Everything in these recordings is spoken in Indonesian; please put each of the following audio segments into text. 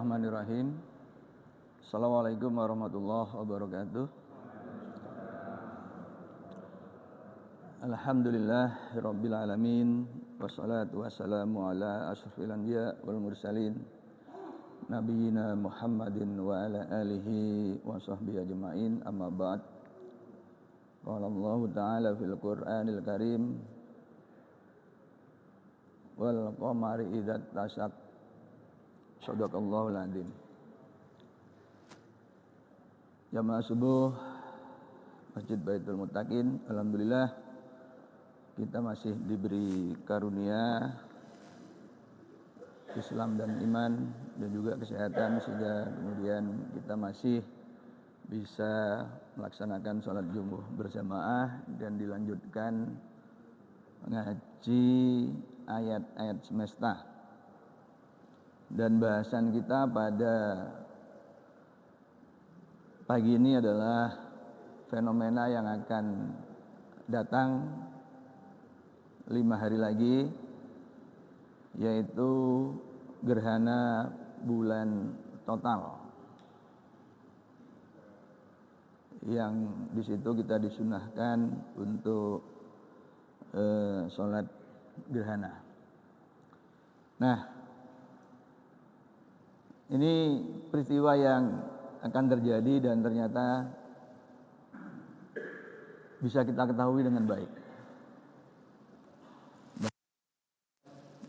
Bismillahirrahmanirrahim. Assalamualaikum warahmatullahi wabarakatuh. Alhamdulillahirabbil alamin wassalatu wassalamu ala asyrofil anbiya wal mursalin nabiyina Muhammadin wa ala alihi wa sahbihi ajmain, amma ba'd. Qala Allah ta'ala fil Qur'anil Karim wal qamari idza tasaq. Shadaqallahul adzim. Jamaah subuh Masjid Baitul Muttaqin, alhamdulillah kita masih diberi karunia Islam dan iman dan juga kesehatan, sehingga kemudian kita masih bisa melaksanakan sholat Jumat berjamaah dan dilanjutkan mengaji ayat-ayat semesta. Dan bahasan kita pada pagi ini adalah fenomena yang akan datang 5 hari lagi, yaitu gerhana bulan total, yang di situ kita disunahkan untuk sholat gerhana. Nah, ini peristiwa yang akan terjadi dan ternyata bisa kita ketahui dengan baik.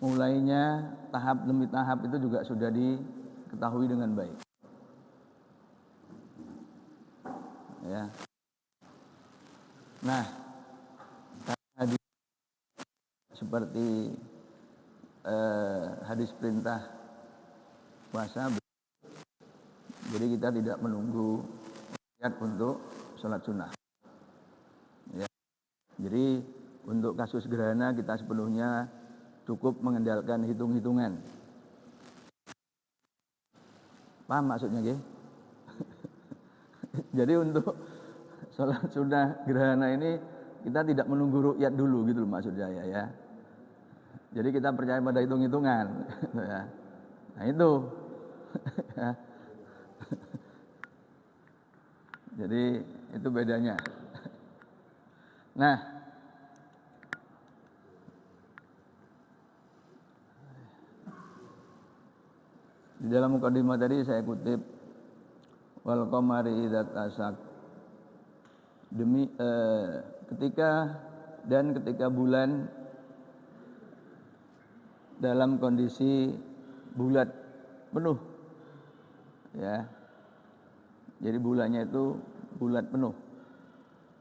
Mulainya tahap demi tahap itu juga sudah diketahui dengan baik. Ya. Nah, hadis seperti hadis perintah puasa, jadi kita tidak menunggu ayat untuk sholat sunnah. Ya. Jadi untuk kasus gerhana kita sepenuhnya cukup mengandalkan hitung-hitungan. Paham maksudnya, Ge? Jadi untuk sholat sunnah gerhana ini kita tidak menunggu ru'yat dulu gitu loh maksud saya ya. Jadi kita percaya pada hitung-hitungan. Ya. Nah itu. Jadi itu bedanya. Nah, di dalam mukadimah tadi saya kutip wal qamari idza tasaq, demi ketika bulan dalam kondisi bulat penuh, ya. Jadi bulannya itu bulat penuh,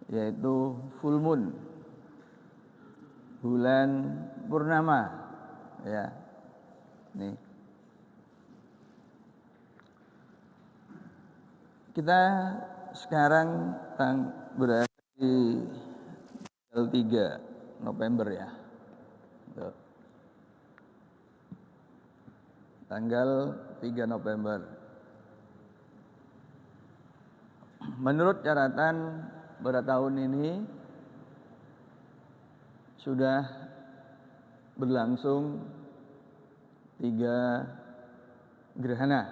yaitu full moon, bulan purnama, ya. Nih, kita sekarang berada di tanggal 3 November ya. Tuh. Tanggal 3 November. Menurut catatan pada tahun ini sudah berlangsung 3 gerhana.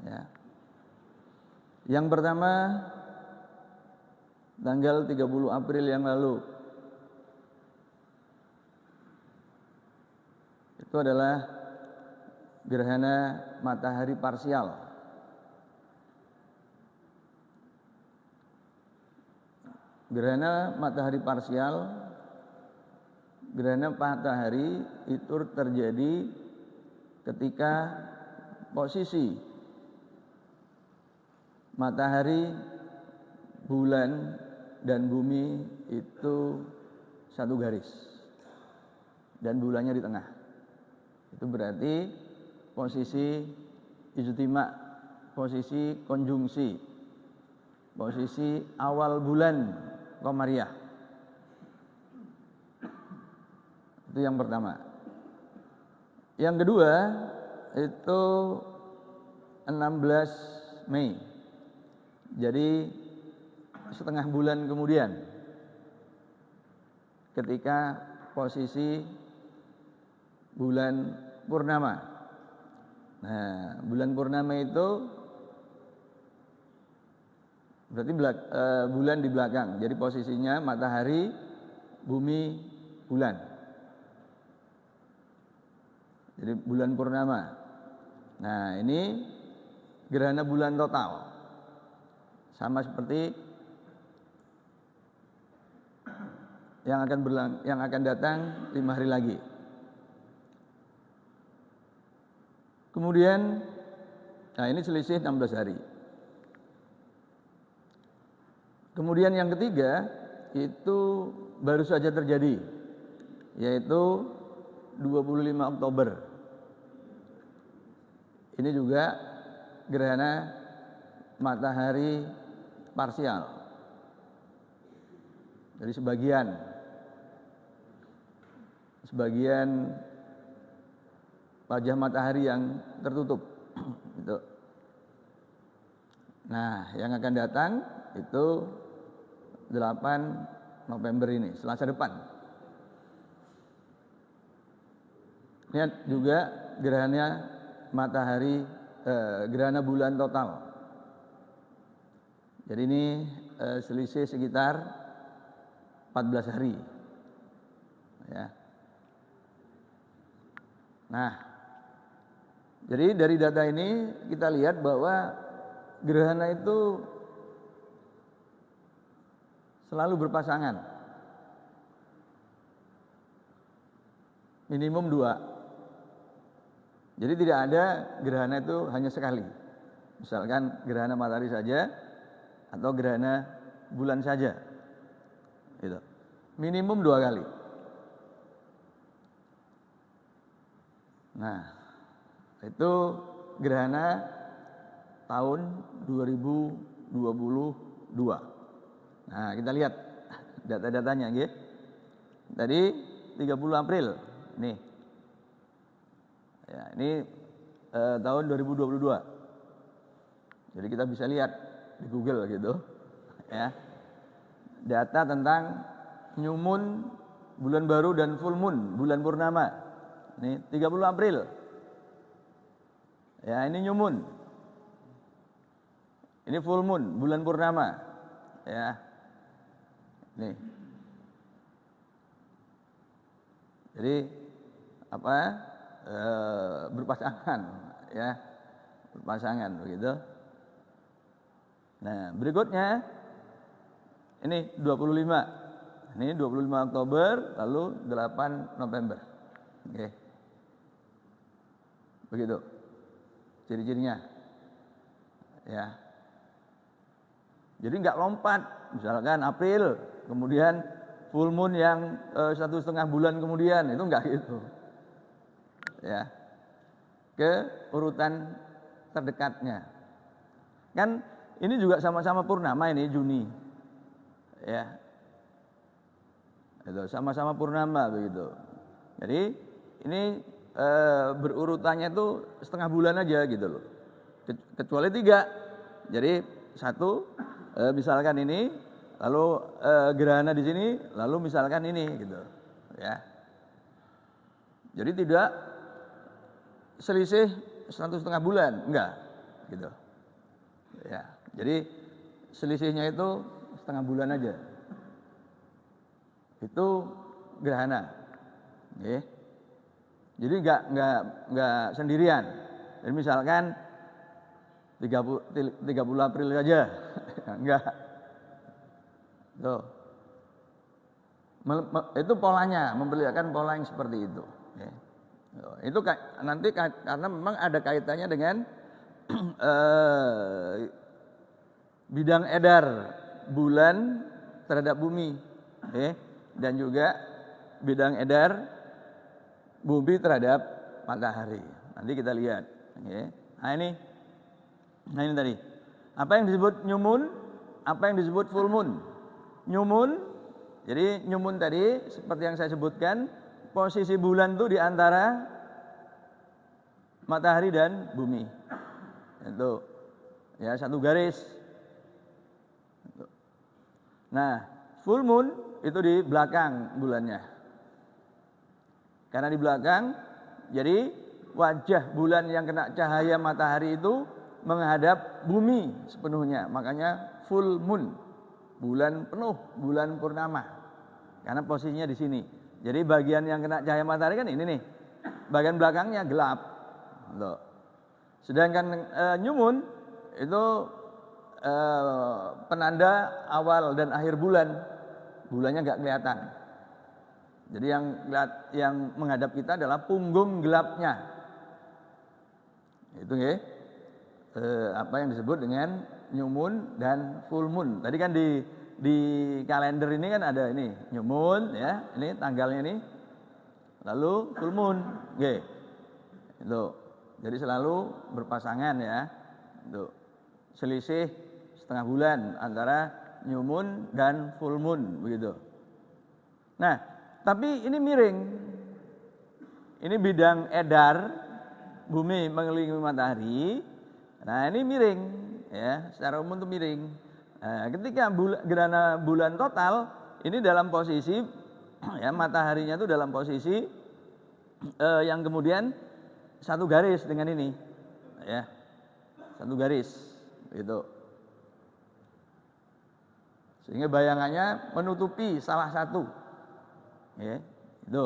Ya. Yang pertama tanggal 30 April yang lalu. Itu adalah gerhana matahari parsial. Gerhana matahari parsial, gerhana matahari itu terjadi ketika posisi matahari, bulan, dan bumi itu satu garis dan bulannya di tengah. Itu berarti posisi ijtima', posisi konjungsi, posisi awal bulan Qamariyah. Itu yang pertama. Yang kedua itu 16 Mei. Jadi setengah bulan kemudian ketika posisi bulan purnama. Nah, bulan purnama itu berarti bulan di belakang. Jadi posisinya matahari, bumi, bulan. Jadi bulan purnama. Nah, ini gerhana bulan total. Sama seperti yang akan datang 5 hari lagi. Kemudian, nah ini selisih 16 hari. Kemudian yang ketiga itu baru saja terjadi, yaitu 25 Oktober. Ini juga gerhana matahari parsial. Jadi sebagian wajah matahari yang tertutup. Gitu. Nah, yang akan datang itu 8 November ini, Selasa depan. Ini juga gerhana matahari, gerhana bulan total. Jadi ini selisih sekitar 14 hari. Ya. Nah, jadi dari data ini kita lihat bahwa gerhana itu selalu berpasangan. Minimum 2. Jadi tidak ada gerhana itu hanya sekali. Misalkan gerhana matahari saja atau gerhana bulan saja. Gitu. Minimum 2 kali. Nah, itu gerhana tahun 2022. Nah, kita lihat data-datanya gitu. Tadi 30 April. Nih. Ya, ini tahun 2022. Jadi kita bisa lihat di Google gitu. Ya. Data tentang new moon, bulan baru dan full moon, bulan purnama. Ini 30 April. Ya, ini new moon. Ini full moon, bulan purnama. Ya. Nih. Jadi apa? Berpasangan, ya. Berpasangan begitu. Nah, berikutnya ini 25. Ini 25 Oktober lalu 8 November. Oke. Begitu. Ciri-cirinya. Ya. Jadi nggak lompat, misalkan April, kemudian full moon yang 1,5 bulan kemudian, itu nggak gitu. Ya, ke urutan terdekatnya. Kan ini juga sama-sama purnama ini Juni. Ya, itu sama-sama purnama begitu. Jadi ini berurutannya itu setengah bulan aja gitu loh. Kecuali 3. Jadi 1 misalkan ini, lalu gerhana di sini, lalu misalkan ini gitu. Ya. Jadi tidak selisih 1,5 bulan, enggak gitu. Ya. Jadi selisihnya itu setengah bulan aja. Itu gerhana. Oke. Jadi enggak sendirian. Jadi misalkan 30 April saja. Enggak. Tuh. Itu polanya, memperlihatkan pola yang seperti itu. Oke. Itu nanti karena memang ada kaitannya dengan bidang edar bulan terhadap bumi, dan juga bidang edar bumi terhadap matahari. Nanti kita lihat. Nah ini tadi. Apa yang disebut new moon? Apa yang disebut full moon? New moon, jadi new moon tadi seperti yang saya sebutkan, posisi bulan itu di antara matahari dan bumi. Itu ya satu garis. Nah, full moon itu di belakang bulannya. Karena di belakang, jadi wajah bulan yang kena cahaya matahari itu menghadap bumi sepenuhnya. Makanya full moon, bulan penuh, bulan purnama. Karena posisinya di sini. Jadi bagian yang kena cahaya matahari kan ini nih. Bagian belakangnya gelap. Loh. Sedangkan new moon itu penanda awal dan akhir bulan. Bulannya nggak kelihatan. Jadi yang menghadap kita adalah punggung gelapnya. Itu ya. Apa yang disebut dengan new moon dan full moon. Tadi kan di kalender ini kan ada ini new moon ya, ini tanggalnya ini. Lalu full moon, nggih. Itu. Jadi selalu berpasangan ya. Itu. Selisih setengah bulan antara new moon dan full moon begitu. Nah, tapi ini miring. Ini bidang edar bumi mengelilingi matahari. Nah, ini miring ya, secara umum itu miring. Nah, ketika gerhana bulan total ini dalam posisi ya, mataharinya itu dalam posisi yang kemudian satu garis dengan ini ya. Satu garis gitu. Sehingga bayangannya menutupi salah satu. Ya, itu.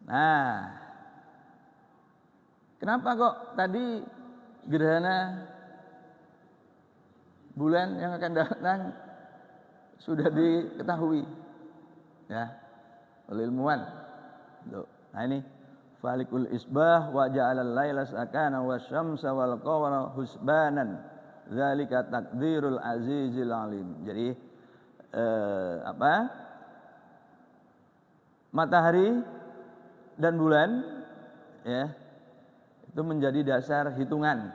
Nah, kenapa kok tadi gerhana bulan yang akan datang sudah diketahui ya oleh ilmuwan. Nah ini falikul isbah wa ja'alal laila sakana wasyamsa wal qamara husbanan zalika takdirul azizil alim. Jadi matahari dan bulan ya itu menjadi dasar hitungan.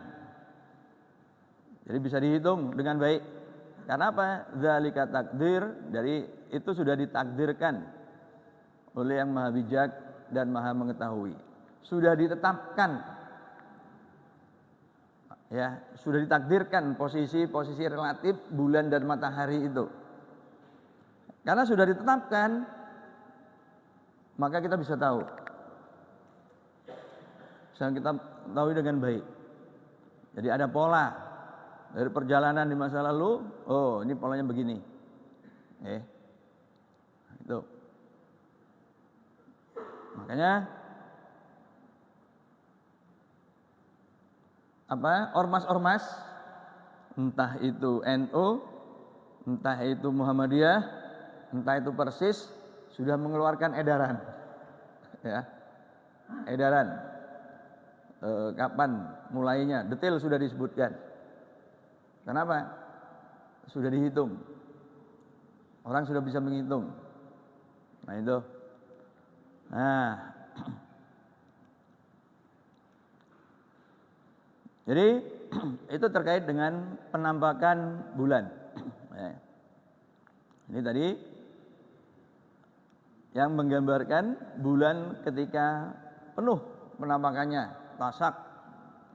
Jadi bisa dihitung dengan baik. Karena apa? Zalika takdir, dari itu sudah ditakdirkan oleh yang maha bijak dan maha mengetahui. Sudah ditetapkan. Ya, sudah ditakdirkan posisi-posisi relatif bulan dan matahari itu. Karena sudah ditetapkan, maka kita bisa tahu. Bisa kita tahu dengan baik. Jadi ada pola. Dari perjalanan di masa lalu, oh ini polanya begini. Itu. Makanya ormas-ormas, entah itu NU, entah itu Muhammadiyah, entah itu Persis, sudah mengeluarkan edaran. Ya. Edaran. Kapan mulainya, detail sudah disebutkan. Kenapa? Sudah dihitung. Orang sudah bisa menghitung. Nah itu. Nah. Jadi itu terkait dengan penampakan bulan. Ini tadi yang menggambarkan bulan ketika penuh penampakannya, tasak,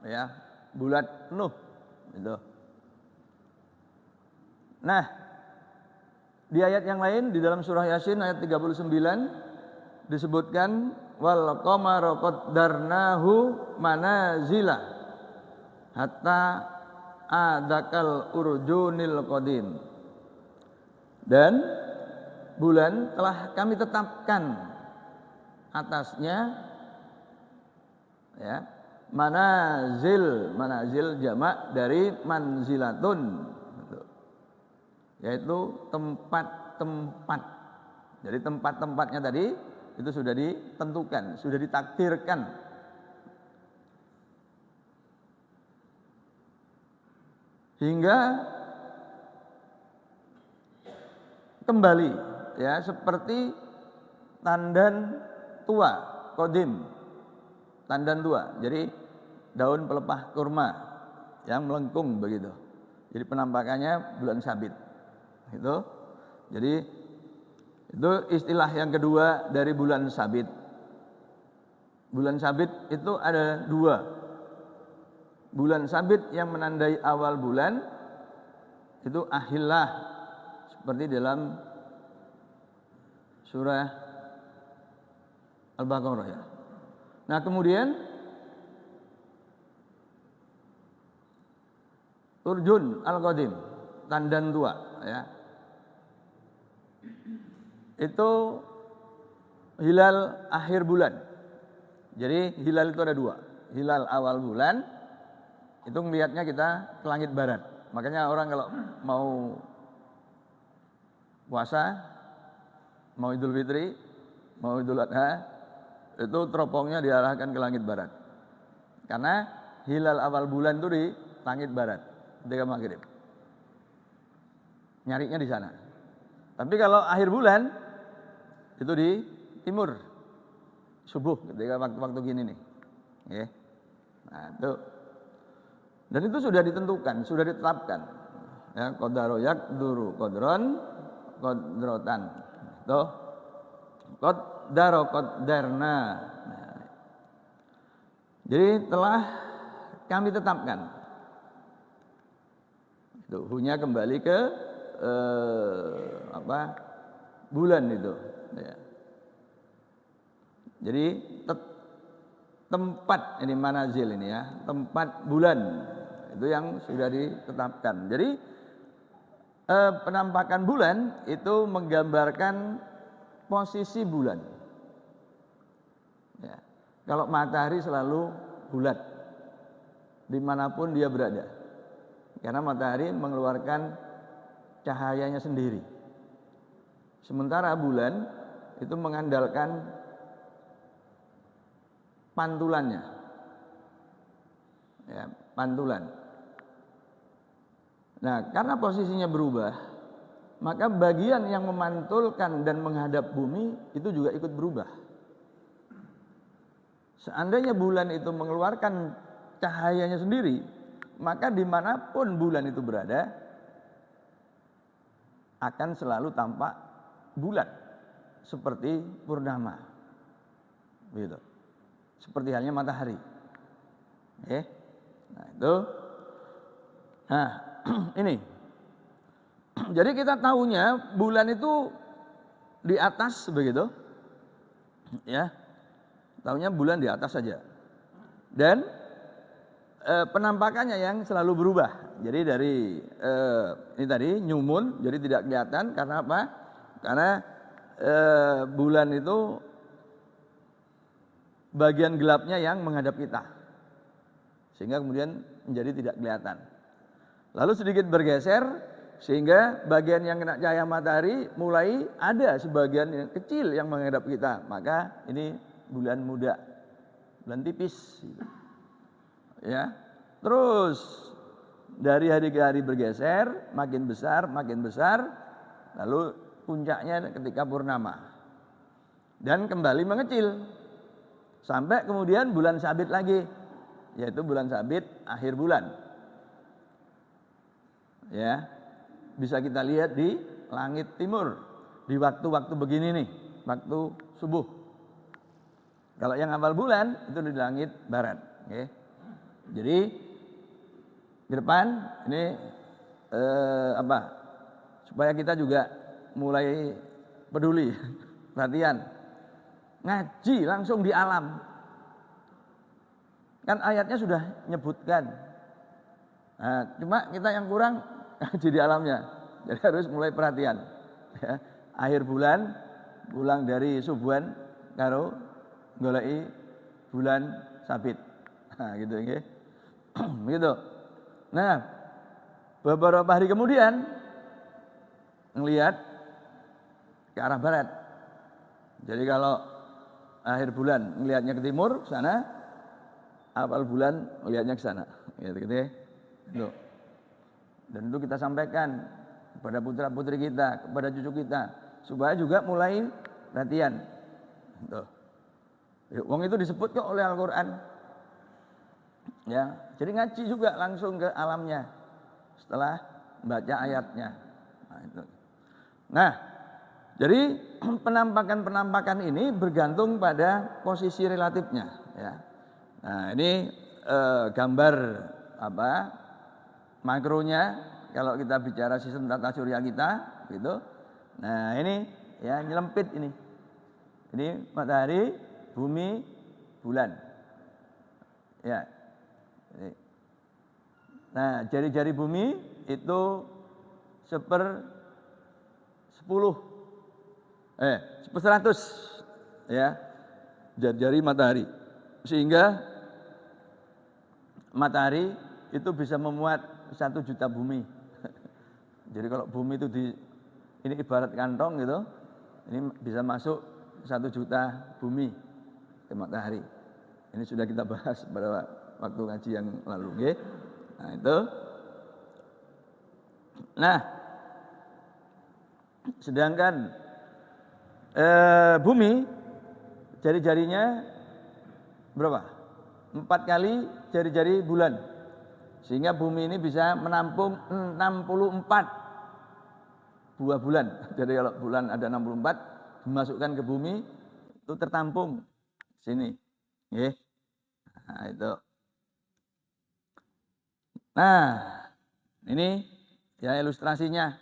ya, bulat penuh. Itu. Nah, di ayat yang lain di dalam surah Yasin ayat 39 disebutkan wal qamara qaddarnahu manazila hatta adakal urjunil qadim. Dan bulan telah kami tetapkan atasnya ya, manazil jamak dari manzilatun, yaitu tempat-tempat. Jadi tempat-tempatnya tadi itu sudah ditentukan, sudah ditakdirkan. Hingga kembali ya seperti tandan tua, kodim, tandan tua. Jadi daun pelepah kurma yang melengkung begitu. Jadi penampakannya bulan sabit. Itu. Jadi itu istilah yang kedua dari bulan sabit. Bulan sabit itu ada dua. Bulan sabit yang menandai awal bulan itu ahillah, seperti dalam surah Al-Baqarah ya. Nah kemudian Urjun al-Qadim, tandan tua, ya. Itu hilal akhir bulan. Jadi hilal itu ada dua. Hilal awal bulan itu melihatnya kita ke langit barat. Makanya orang kalau mau puasa, mau Idul Fitri, mau Idul Adha, itu teropongnya diarahkan ke langit barat. Karena hilal awal bulan itu di langit barat ketika maghrib. Nyarinya di sana. Tapi kalau akhir bulan itu di timur, subuh ketika waktu-waktu gini nih. Ya. Nah, itu. Dan itu sudah ditentukan, sudah ditetapkan. Ya, qadaro yaqduru qadron qadrotan. Tuh. Qaddaro qaddarna. Nah. Jadi telah kami tetapkan. Itu hunya kembali ke bulan itu. Ya. Jadi tempat ini manazil ini ya, tempat bulan itu yang sudah ditetapkan. Jadi penampakan bulan itu menggambarkan posisi bulan. Ya. Kalau matahari selalu bulat dimanapun dia berada, karena matahari mengeluarkan cahayanya sendiri. Sementara bulan itu mengandalkan pantulannya, ya, pantulan. Nah, karena posisinya berubah, maka bagian yang memantulkan dan menghadap bumi itu juga ikut berubah. Seandainya bulan itu mengeluarkan cahayanya sendiri, maka dimanapun bulan itu berada akan selalu tampak bulat seperti purnama, gitu. Seperti halnya matahari. Nah itu. Nah ini. Jadi kita tahunya bulan itu di atas begitu, ya. Tahunya bulan di atas saja. Dan penampakannya yang selalu berubah. Jadi dari ini tadi nyumun, jadi tidak kelihatan karena apa? Karena bulan itu bagian gelapnya yang menghadap kita, sehingga kemudian menjadi tidak kelihatan. Lalu sedikit bergeser sehingga bagian yang kena cahaya matahari mulai ada sebagian yang kecil yang menghadap kita. Maka ini bulan muda, bulan tipis, ya. Terus dari hari ke hari bergeser, makin besar, lalu puncaknya ketika purnama dan kembali mengecil. Sampai kemudian bulan sabit lagi, yaitu bulan sabit akhir bulan. Ya, bisa kita lihat di langit timur di waktu-waktu begini nih, waktu subuh. Kalau yang awal bulan itu di langit barat. Okay. Jadi di depan ini supaya kita juga mulai peduli, perhatian. Ngaji langsung di alam. Kan ayatnya sudah nyebutkan. Nah, cuma kita yang kurang ngaji di alamnya. Jadi harus mulai perhatian. Ya. Akhir bulan pulang dari subuhan karo goleki bulan sabit. Nah, gitu nggih. Begitu. Nah, beberapa hari kemudian ngelihat ke arah barat. Jadi kalau akhir bulan melihatnya ke timur sana, awal bulan melihatnya ke sana, gitu. Dan itu kita sampaikan kepada putra-putri kita, kepada cucu kita, supaya juga mulai perhatian. Tuh. Wong itu disebut kok oleh Al-Quran. Ya, jadi ngaji juga langsung ke alamnya setelah baca ayatnya. Nah, itu. Nah, jadi penampakan ini bergantung pada posisi relatifnya. Ya. Nah ini gambar makronya kalau kita bicara sistem tata surya kita, gitu. Nah ini ya nyelempit ini. Ini matahari, bumi, bulan. Ya. Nah, jari-jari bumi itu 1/10, 1/100 ya, jari-jari matahari. Sehingga matahari itu bisa memuat 1 juta bumi. Jadi kalau bumi itu ini ibarat kantong gitu, ini bisa masuk 1 juta bumi ke matahari. Ini sudah kita bahas pada waktu ngaji yang lalu, okay? Nah itu. Nah, sedangkan bumi jari-jarinya berapa? 4 kali jari-jari bulan. Sehingga bumi ini bisa menampung 64 buah bulan. Jadi kalau bulan ada 64, dimasukkan ke bumi itu tertampung sini. Nggih. Nah, itu. Nah, ini ya ilustrasinya.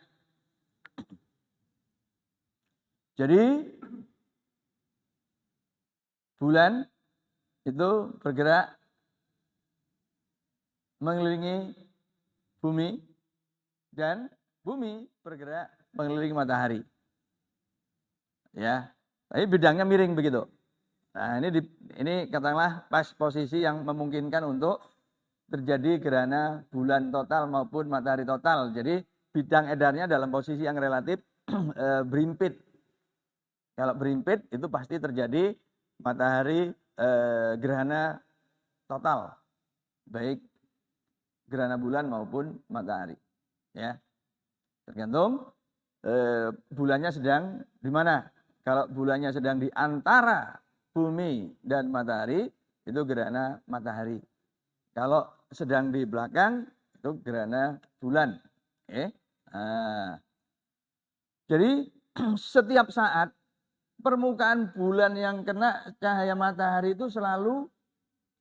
Jadi bulan itu bergerak mengelilingi bumi dan bumi bergerak mengelilingi matahari. Ya, tapi bidangnya miring begitu. Nah, ini katakanlah pas posisi yang memungkinkan untuk terjadi gerhana bulan total maupun matahari total. Jadi bidang edarnya dalam posisi yang relatif berimpit. Kalau berimpit itu pasti terjadi matahari gerhana total, baik gerhana bulan maupun matahari. Ya, tergantung bulannya sedang di mana. Kalau bulannya sedang di antara bumi dan matahari, itu gerhana matahari. Kalau sedang di belakang, itu gerhana bulan. Okay. Nah, jadi setiap saat permukaan bulan yang kena cahaya matahari itu selalu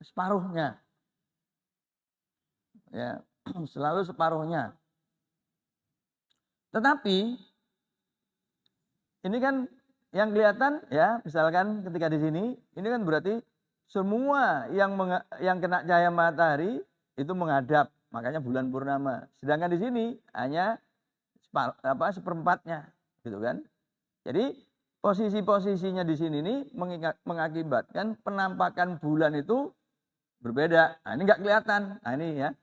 separuhnya. Ya, selalu separuhnya. Tetapi ini kan yang kelihatan ya, misalkan ketika di sini, ini kan berarti semua yang kena cahaya matahari itu menghadap, makanya bulan purnama. Sedangkan di sini hanya seperempatnya, gitu kan? Jadi posisi-posisinya di sini nih mengakibatkan penampakan bulan itu berbeda. Nah, ini nggak kelihatan. Nah, ini ya,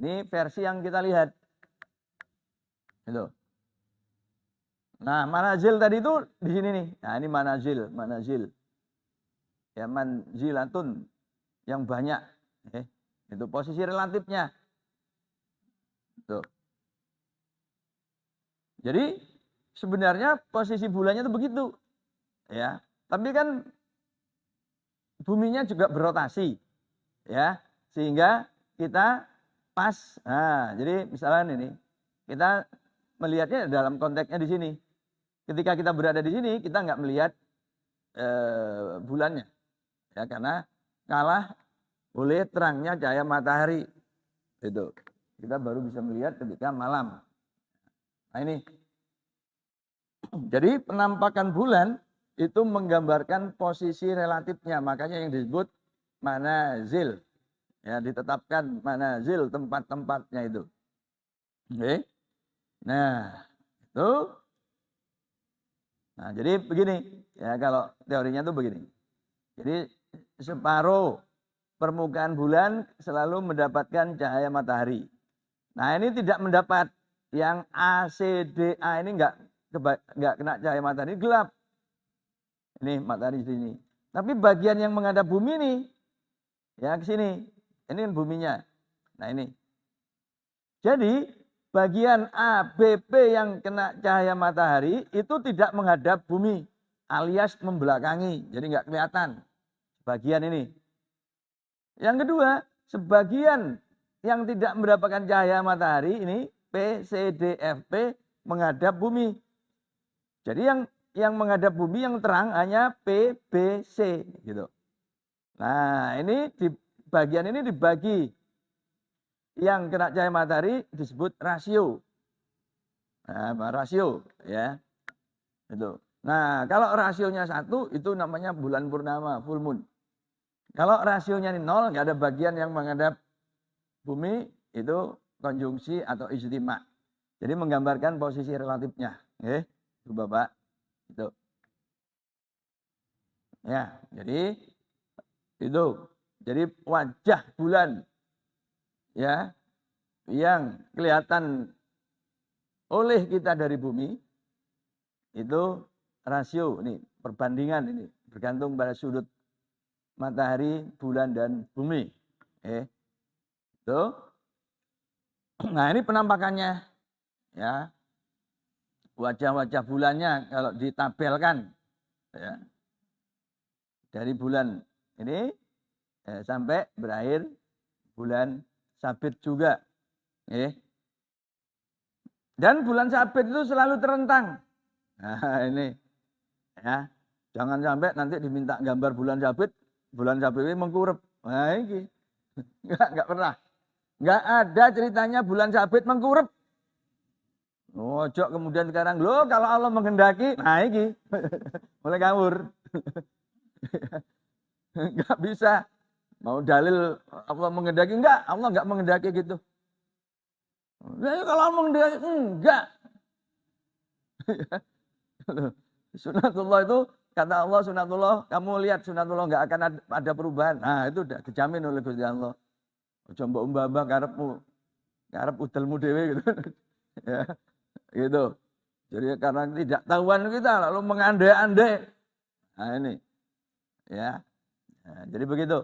ini versi yang kita lihat. Gitu. Nah, manazil tadi itu di sini nih. Nah, ini manazil. Ya, manzilatun yang banyak. Itu posisi relatifnya. Tuh. Jadi sebenarnya posisi bulannya itu begitu. Ya. Tapi kan buminya juga berotasi. Ya. Sehingga kita pas. Nah, jadi misalnya ini kita melihatnya dalam konteksnya di sini. Ketika kita berada di sini, kita nggak melihat bulannya, ya karena kalah oleh terangnya cahaya matahari. Itu kita baru bisa melihat ketika malam. Nah ini, jadi penampakan bulan itu menggambarkan posisi relatifnya, makanya yang disebut manazil, ya ditetapkan manazil tempat-tempatnya itu. Oke, nah itu. Nah, jadi begini, ya kalau teorinya tuh begini. Jadi separuh permukaan bulan selalu mendapatkan cahaya matahari. Nah, ini tidak mendapat yang ACDA ini enggak kena cahaya matahari, gelap. Ini matahari di sini. Tapi bagian yang menghadap bumi nih, ya ke sini. Ini buminya. Nah, ini. Jadi bagian A, B, P yang kena cahaya matahari itu tidak menghadap bumi alias membelakangi. Jadi nggak kelihatan bagian ini. Yang kedua, sebagian yang tidak mendapatkan cahaya matahari ini P, C, D, F, P menghadap bumi. Jadi yang menghadap bumi yang terang hanya P, B, C gitu. Nah, ini di bagian ini dibagi. Yang kena cahaya matahari disebut rasio. Nah, rasio ya. Itu. Nah, kalau rasionya 1 itu namanya bulan purnama, full moon. Kalau rasionya 0, nggak ada bagian yang menghadap bumi, itu konjungsi atau ijtima. Jadi menggambarkan posisi relatifnya, itu Bapak. Itu. Ya, jadi itu. Jadi wajah bulan ya yang kelihatan oleh kita dari bumi itu rasio ini, perbandingan ini bergantung pada sudut matahari, bulan dan bumi. Itu. Nah, ini penampakannya ya. Wajah-wajah bulannya kalau ditabelkan ya, dari bulan ini sampai berakhir bulan Sabit juga. Dan bulan Sabit itu selalu terentang. Nah, ini ya. Jangan sampai nanti diminta gambar bulan Sabit ini mengkurep. Nah, ini enggak pernah. Enggak ada ceritanya bulan Sabit mengkurep. Ojo kemudian sekarang loh kalau Allah menghendaki, nah ini mulai ngawur. Enggak bisa. Mau dalil Allah menghendaki, enggak, Allah enggak menghendaki gitu. Ya, kalau Allah menghendaki enggak. Sunatullah itu kata Allah sunatullah, kamu lihat sunatullah enggak akan ada perubahan. Nah, itu udah dijamin oleh Gusti Allah. Ojo mbok umbah-umbah karepmu. Karep udelmu dhewe gitu. Ya. Gitu. Jadi karena tidak tahuan kita lalu mengandai-andai. Nah ini. Ya. Nah, jadi begitu.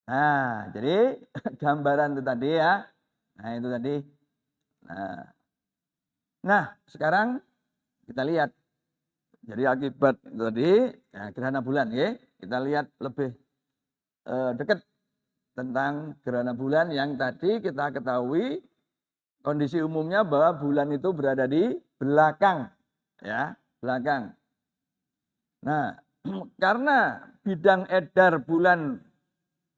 Nah, jadi gambaran itu tadi ya. Nah, itu tadi. Nah, sekarang kita lihat. Jadi akibat tadi ya, gerhana bulan ya. Kita lihat lebih dekat tentang gerhana bulan yang tadi kita ketahui kondisi umumnya bahwa bulan itu berada di belakang, ya, belakang. Nah, karena bidang edar bulan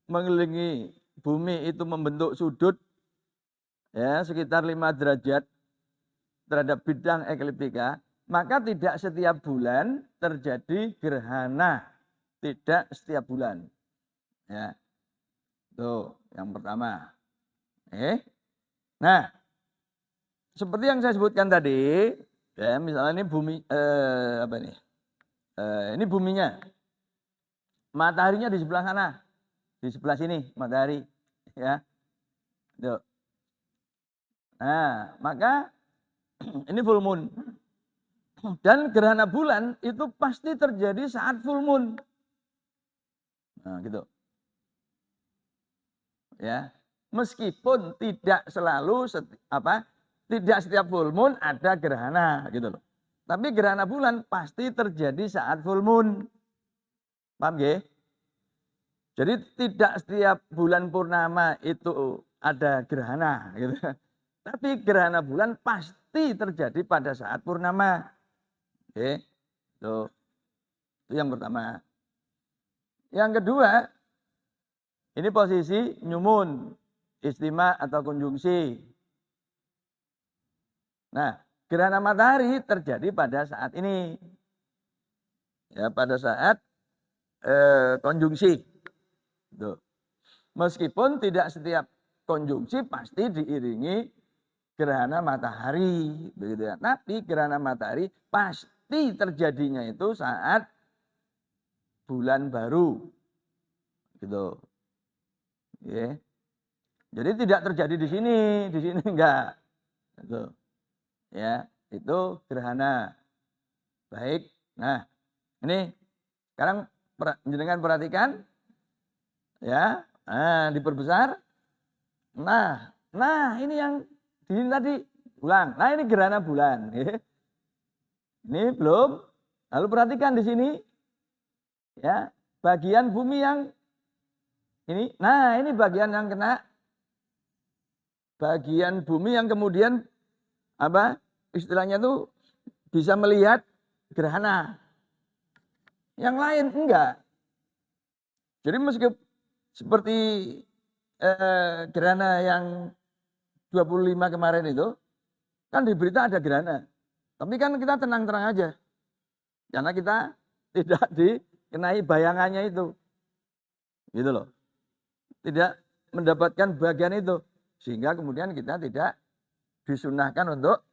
mengelilingi bumi itu membentuk sudut, ya, sekitar 5 derajat terhadap bidang ekliptika, maka tidak setiap bulan terjadi gerhana, tidak setiap bulan, ya. Tuh, yang pertama. Nah, seperti yang saya sebutkan tadi, ya misalnya ini bumi apa ini? Ini buminya. Mataharinya di sebelah sana. Di sebelah sini matahari, ya. Tuh. Nah, maka ini full moon. Dan gerhana bulan itu pasti terjadi saat full moon. Nah, gitu. Ya. Meskipun tidak selalu tidak setiap full moon ada gerhana gitu loh. Tapi gerhana bulan pasti terjadi saat full moon. Paham ya? Jadi tidak setiap bulan purnama itu ada gerhana gitu. Tapi gerhana bulan pasti terjadi pada saat purnama. Oke. Itu yang pertama. Yang kedua, ini posisi new moon, istima atau konjungsi. Nah, gerhana matahari terjadi pada saat ini. Ya, pada saat konjungsi. Tuh. Meskipun tidak setiap konjungsi pasti diiringi gerhana matahari, begitu ya. Tapi gerhana matahari pasti terjadinya itu saat bulan baru, gitu. Ya. Jadi tidak terjadi di sini enggak. Gitu. Ya, itu gerhana. Baik. Nah, ini sekarang jenengan perhatikan, ya. Nah, diperbesar. Nah, ini yang di tadi ulang. Nah, ini gerhana bulan. Ini belum. Lalu perhatikan di sini, ya, bagian bumi yang ini. Nah, ini bagian yang kena. Bagian bumi yang kemudian istilahnya tuh bisa melihat gerhana. Yang lain enggak. Jadi meskipun seperti gerhana yang 25 kemarin itu, kan di berita ada gerhana. Tapi kan kita tenang-tenang aja. Karena kita tidak dikenai bayangannya itu. Gitu loh. Tidak mendapatkan bagian itu. Sehingga kemudian kita tidak disunahkan untuk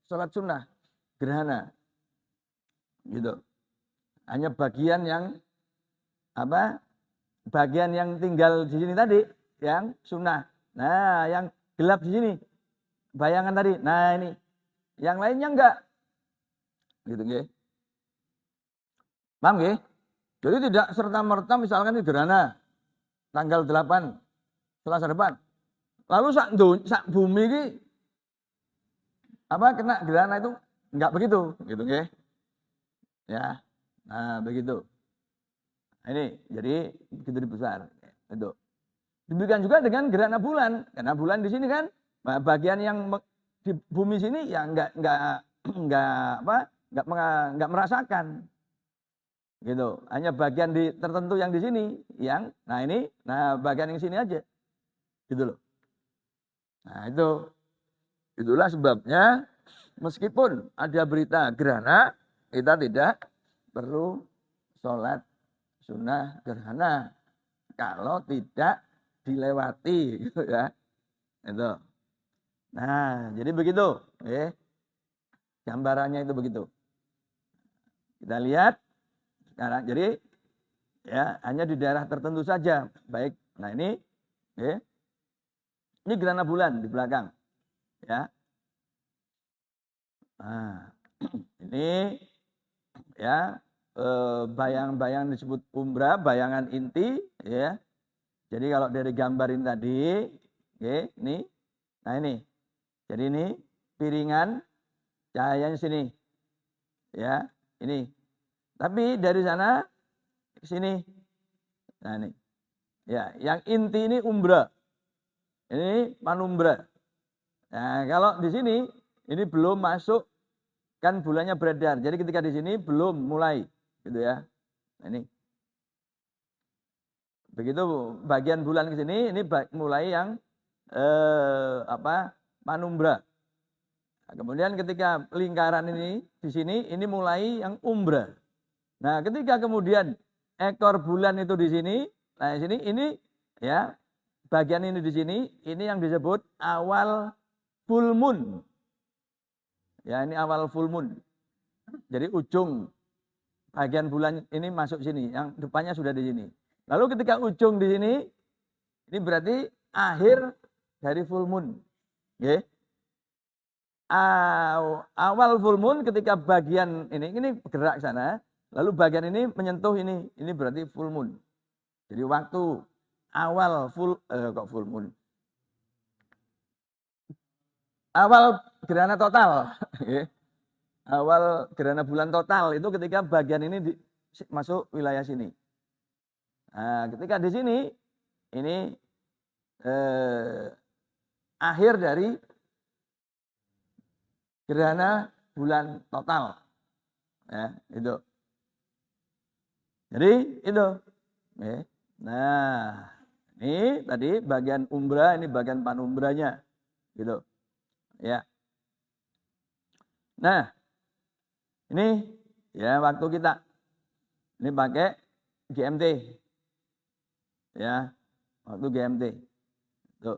sholat sunnah gerhana. Gitu. Hanya bagian yang bagian yang tinggal di sini tadi yang sunnah. Nah, yang gelap di sini bayangan tadi. Nah, ini. Yang lainnya enggak. Gitu nggih. Paham nggih? Jadi tidak serta-merta misalkan ini gerhana tanggal 8 Selasa depan. Lalu sak bumi ini kena gerhana itu enggak begitu, gitu nggih. Ya. Nah, begitu. Ini jadi begitu besar. Itu. Demikian juga dengan gerhana bulan. Karena bulan di sini kan bagian yang di bumi sini ya enggak merasakan. Gitu. Hanya bagian tertentu yang di sini yang bagian yang sini aja. Gitu loh. Nah, itulah sebabnya meskipun ada berita gerhana, kita tidak perlu sholat sunnah gerhana kalau tidak dilewati, gitu ya. Itu. Nah, jadi begitu, gambarannya itu begitu. Kita lihat sekarang, jadi ya hanya di daerah tertentu saja, baik. Nah ini gerhana bulan di belakang, ya. Nah, ini ya bayang-bayang disebut umbra, bayangan inti, ya. Jadi kalau dari gambar ini tadi, ini, nah ini, jadi ini piringan cahayanya sini, ya, ini. Tapi dari sana ke sini, nah ini, ya, yang inti ini umbra, ini panumbra. Nah kalau di sini, ini belum masuk kan bulannya beredar. Jadi ketika di sini belum mulai, gitu ya. Nah, ini. Begitu bagian bulan ke sini, ini mulai yang panumbra. Nah, kemudian ketika lingkaran ini di sini, ini mulai yang umbra. Nah, ketika kemudian ekor bulan itu di sini, nah di sini ini ya bagian ini di sini, ini yang disebut awal full moon. Ya, ini awal full moon. Jadi ujung bagian bulan ini masuk sini, yang depannya sudah di sini. Lalu ketika ujung di sini, ini berarti akhir dari full moon. Okay. Awal full moon ketika bagian ini bergerak sana, lalu bagian ini menyentuh ini berarti full moon. Jadi waktu awal full moon. Awal gerhana total. Okay. Awal gerhana bulan total itu ketika bagian ini masuk wilayah sini. Nah, ketika di sini ini akhir dari gerhana bulan total. Ya, itu. Jadi itu. Nah, ini tadi bagian umbra, ini bagian panumbranya. Gitu. Ya. Nah, ini ya waktu kita ini pakai GMT. Ya, waktu GMT. Tuh.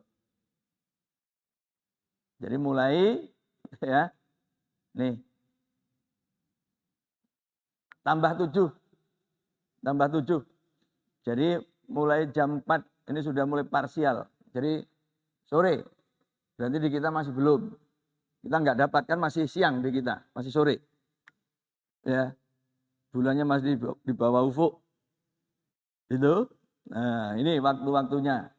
Jadi mulai ya. Nih. Tambah 7. Tambah 7. Jadi mulai jam 4 ini sudah mulai parsial. Jadi sore. Berarti di kita masih belum. Kita nggak dapatkan masih siang di kita, masih sore. Ya. Bulannya masih di bawah ufuk. Itu. Nah, ini waktu-waktunya.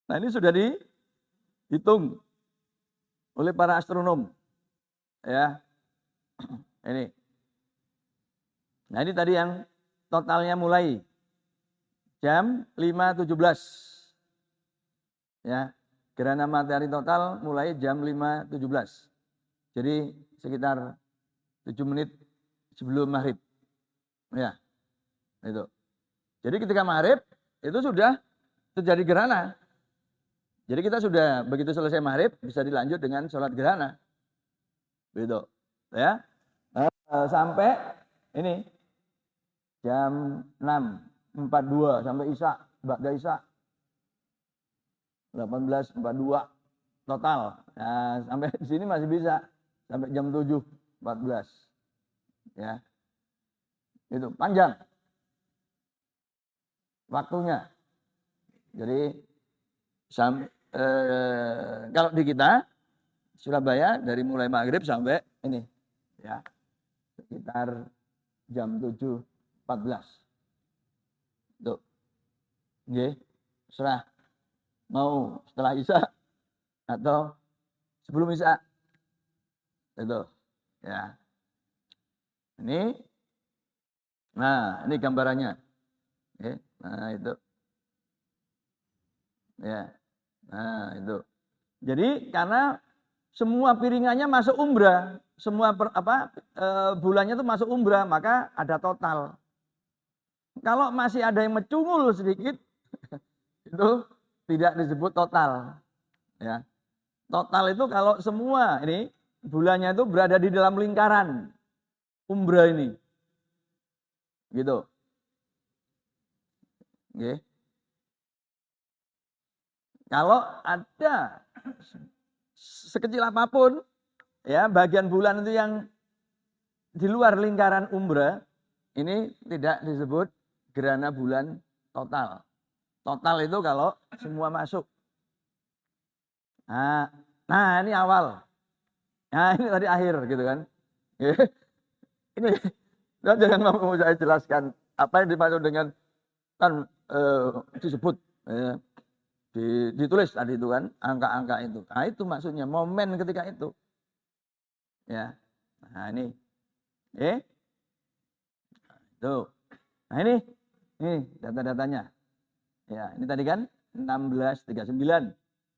Nah, ini sudah dihitung oleh para astronom. Ya. Ini. Nah, ini tadi yang totalnya mulai jam 5.17. Ya. Gerhana matahari total mulai jam 5.17. Jadi sekitar 7 menit sebelum maghrib. Ya. Itu. Jadi ketika maghrib itu sudah terjadi gerhana. Jadi kita sudah begitu selesai maghrib bisa dilanjut dengan sholat gerhana. Begitu. Ya. Sampai ini jam 6.42 sampai Isya, ba'da Isya 18.42 total. Nah, sampai di sini masih bisa sampai jam 7.14. Ya. Itu panjang waktunya. Jadi kalau di kita Surabaya dari mulai maghrib sampai ini ya sekitar jam 7.14. Tuh. Nggih. Serah mau setelah Isya atau sebelum Isya. Itu. Ya. Ini gambarannya. Oke. Nah, itu. Ya. Nah, itu. Jadi karena semua piringannya masuk umrah, semua bulannya itu masuk umrah, maka ada total. Kalau masih ada yang mecungul sedikit, itu tidak disebut total. Ya. Total itu kalau semua ini bulannya itu berada di dalam lingkaran umrah ini. Gitu. Oke. Kalau ada sekecil apapun ya bagian bulan itu yang di luar lingkaran umrah, ini tidak disebut gerhana bulan total. Total itu kalau semua masuk. Nah ini awal. Nah ini tadi akhir gitu kan. Ini jangan mau saya jelaskan apa yang dimaksud dengan kan disebut ditulis tadi itu kan angka-angka itu. Nah itu maksudnya momen ketika itu. Ya. Nah ini. Tuh. Nah ini data-datanya. Ya, ini tadi kan 16.39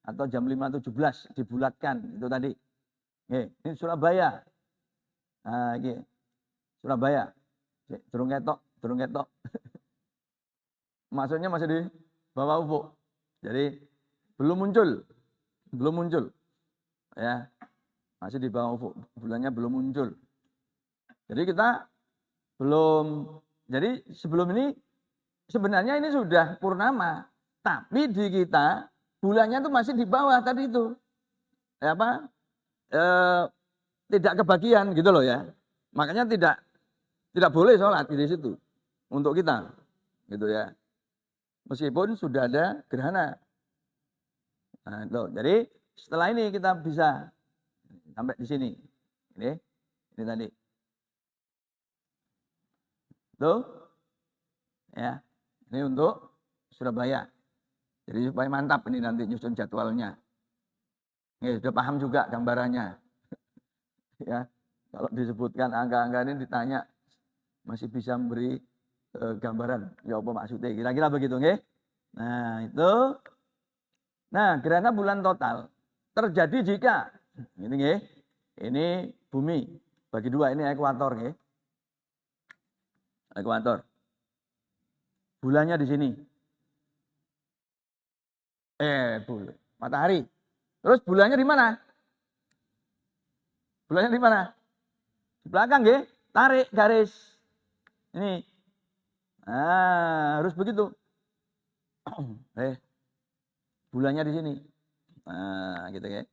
atau jam 5.17 dibulatkan itu tadi. Ini Surabaya. Nah, ini Surabaya. Durung ketok. Maksudnya masih di bawah ufuk. Jadi belum muncul. Ya. Masih di bawah ufuk. Bulannya belum muncul. Jadi kita jadi sebelum ini sebenarnya ini sudah purnama, tapi di kita bulannya itu masih di bawah tadi itu. Tidak kebagian gitu loh ya. Makanya tidak boleh sholat di situ untuk kita. Gitu ya. Meskipun sudah ada gerhana. Nah, itu. Jadi setelah ini kita bisa sampai di sini. Ini tadi. Tuh. Ya. Ini untuk Surabaya. Jadi supaya mantap ini nanti nyusun jadwalnya. Sudah paham juga gambarannya. Ya. Kalau disebutkan angka-angka ini ditanya masih bisa memberi gambaran. Ya apa maksudnya? Kira-kira begitu nggih. Nah, itu. Nah, gerhana bulan total terjadi jika ini nggih. Ini bumi bagi dua, ini ekuator nggih. Ekuator. Bulannya di sini. Matahari. Terus bulannya di mana? Bulannya di mana? Di belakang nggih. Tarik garis. Ini. Nah, harus begitu. Bulannya di sini. Nah, gitu ya.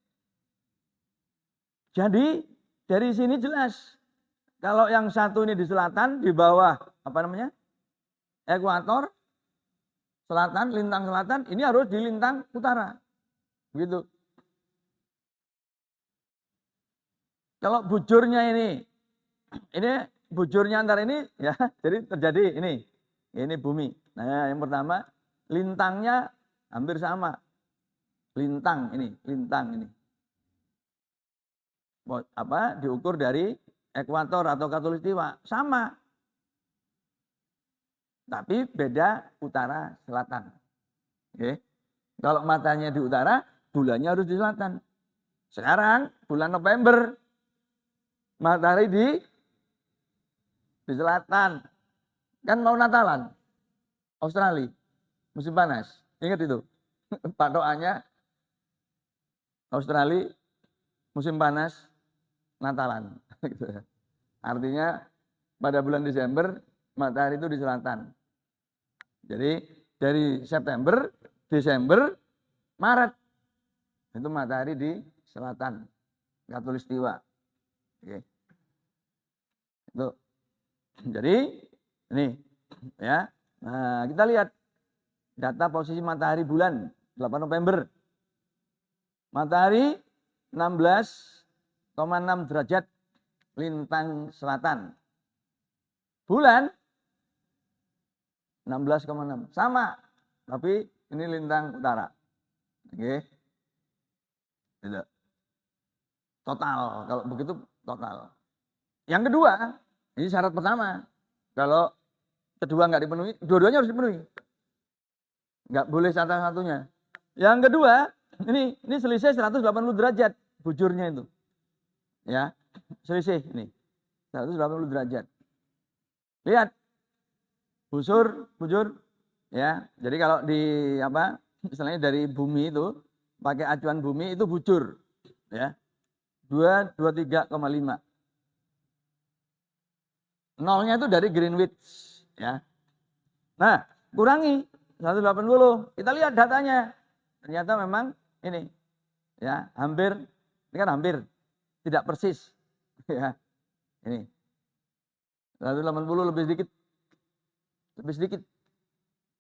Jadi dari sini jelas kalau yang satu ini di selatan, di bawah apa namanya? Ekuator selatan, lintang selatan, ini harus di lintang utara. Begitu. Kalau bujurnya ini bujurnya antara ini ya, jadi terjadi ini. Ini bumi. Nah, yang pertama lintangnya hampir sama. Lintang ini. Diukur dari ekuator atau khatulistiwa sama. Tapi beda utara selatan. Oke. Kalau matanya di utara, bulannya harus di selatan. Sekarang bulan November matahari di selatan. Kan mau Natalan. Australia. Musim panas. Ingat itu. Patokannya Australia musim panas Natalan. Artinya pada bulan Desember matahari itu di selatan. Jadi dari September, Desember, Maret. Itu matahari di selatan khatulistiwa. Oke. Itu. Jadi ini ya. Nah, kita lihat data posisi matahari bulan 8 November. Matahari 16,6 derajat lintang selatan. Bulan 16,6. Sama, tapi ini lintang utara. Oke. Tidak. Total, kalau begitu total. Yang kedua, ini syarat pertama. Kalau kedua nggak dipenuhi, dua-duanya harus dipenuhi. Nggak boleh satu-satunya. Yang kedua, ini selisih 180 derajat bujurnya itu. Ya, selisih ini. 180 derajat. Lihat. Bujur. Ya. Jadi kalau di istilahnya dari bumi itu pakai acuan bumi itu bujur. Ya. 223,5. Nolnya itu dari Greenwich, ya. Nah, kurangi 180. Kita lihat datanya. Ternyata memang ini, ya, ini kan hampir, tidak persis, ya. Ini 180 lebih sedikit.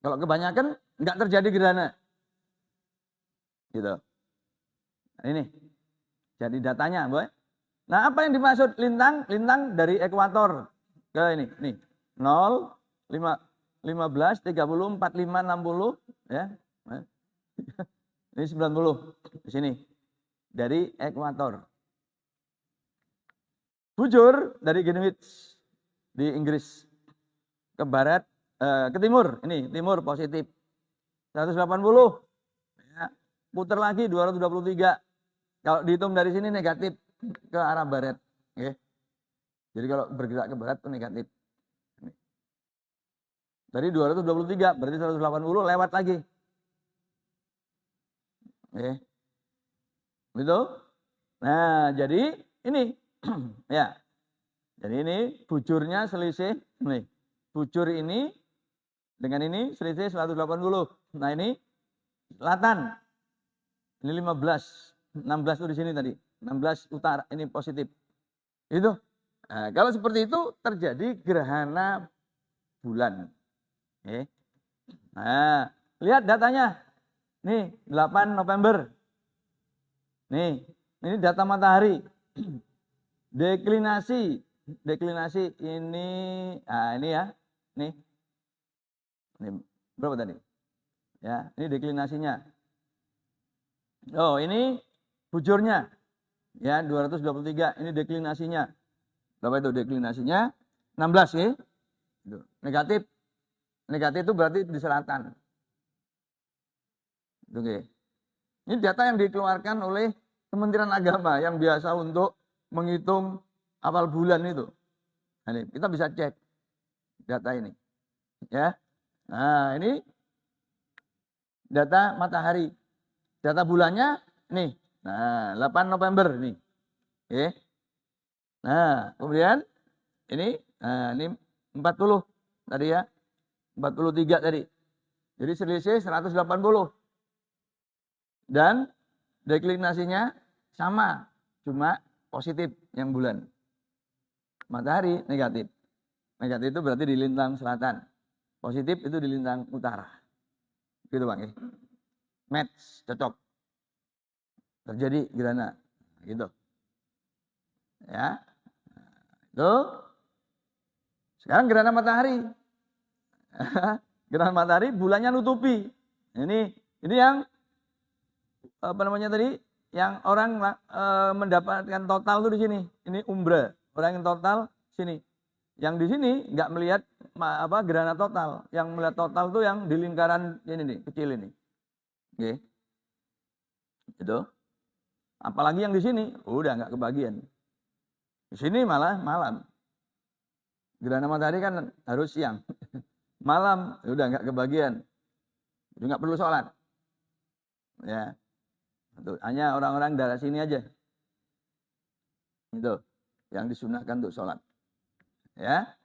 Kalau kebanyakan nggak terjadi gerhana, gitu. Nah, ini, jadi datanya, boy. Nah, apa yang dimaksud lintang? Lintang dari ekuator ke ini, nih, 0, 5, 15, 30, 45, 60, ya. Ini 90 di sini. Dari ekuator. Bujur dari Greenwich di Inggris. Ke barat, ke timur. Ini, timur positif. 180. Ya. Putar lagi 223. Kalau dihitung dari sini negatif ke arah barat. Okay. Jadi kalau bergerak ke barat itu negatif. Dari 223 berarti 180 lewat lagi. Oke. Gitu. Nah, jadi ini ya. Jadi ini bujurnya selisih nih. Bujur ini dengan ini selisih 180. Nah, ini selatan. Ini 15. 16 itu di sini tadi. 16 utara, ini positif. Itu. Nah, kalau seperti itu terjadi gerhana bulan. Oke. Nah, lihat datanya. Nih, 8 November. Nih, ini data matahari. Deklinasi ini, ini ya. Nih. Ini berapa tadi? Ya, ini deklinasinya. Oh, ini bujurnya. Ya, 223. Ini deklinasinya. Berapa itu deklinasinya? 16 ya. Negatif. Negatif itu berarti di selatan. Oke. Ini data yang dikeluarkan oleh Kementerian Agama yang biasa untuk menghitung awal bulan itu. Nah, ini kita bisa cek data ini. Ya. Nah, ini data matahari. Data bulannya nih. Nah, 8 November nih. Oke. Nah, kemudian ini 40 tadi ya. 43 tadi. Jadi selisih 180. Dan deklinasinya sama, cuma positif yang bulan. Matahari negatif. Negatif itu berarti di lintang selatan. Positif itu di lintang utara. Gitu Bang ya. Match, cocok. Terjadi gerhana. Gitu. Ya. Itu. Sekarang gerhana matahari. Gerhana matahari bulannya nutupi. Ini yang tadi yang orang mendapatkan total itu di sini. Ini umbra. Orang yang total sini. Yang di sini nggak melihat gerhana total. Yang melihat total itu yang di lingkaran ini nih, kecil ini. Oke. Itu. Apalagi yang di sini udah nggak kebagian. Di sini malah malam. Gerhana matahari kan harus siang. Malam udah nggak kebagian. Jadi nggak perlu sholat. Ya. Itu hanya orang-orang daerah sini aja. Itu yang disunahkan untuk sholat. Ya.